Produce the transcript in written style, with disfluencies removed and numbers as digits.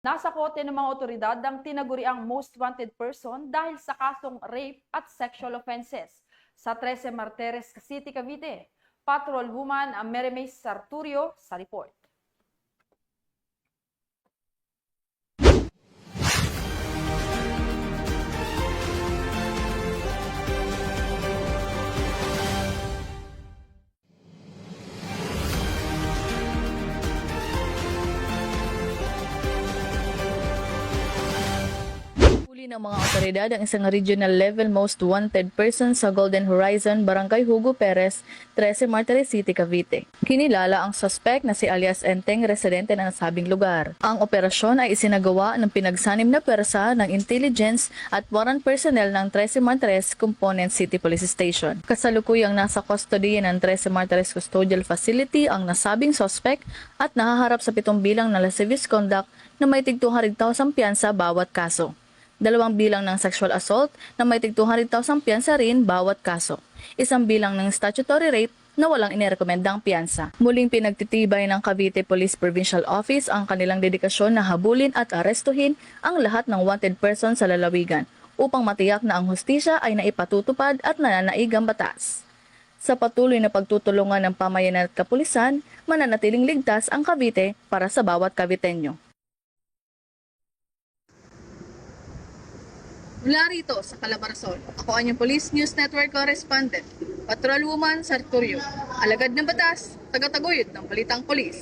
Nasa kote ng mga otoridad ang tinaguriang most wanted person dahil sa kasong rape at sexual offenses. Sa 13 Martires City, Cavite, Patrol Woman Meremay Sarturio sa report. Huli ng mga otoridad ang isang regional level most wanted person sa Golden Horizon, Barangay Hugo Perez, 13 Martires City, Cavite. Kinilala ang suspect na si alias Enteng, residente ng nasabing lugar. Ang operasyon ay isinagawa ng pinagsanim na pwersa ng intelligence at warrant personnel ng 13 Martires Component City Police Station. Kasalukuyang nasa custody ng 13 Martires Custodial Facility ang nasabing suspect at nahaharap sa 7 bilang na lascivious conduct na may tig 200,000 piyansa bawat kaso. 2 bilang ng sexual assault na may tig 200,000 piyansa rin bawat kaso. 1 bilang ng statutory rape na walang inirekomendang piyansa. Muling pinagtitibay ng Cavite Police Provincial Office ang kanilang dedikasyon na habulin at arestuhin ang lahat ng wanted person sa lalawigan upang matiyak na ang hustisya ay naipatutupad at nananaig ang batas. Sa patuloy na pagtutulungan ng pamayanan at kapulisan, mananatiling ligtas ang Cavite para sa bawat Caviteño. Mula rito sa Calabarzon, ako ang inyong Police News Network Correspondent, Patrol Woman Sarturio, alagad ng batas, tagataguyod ng balitang polis.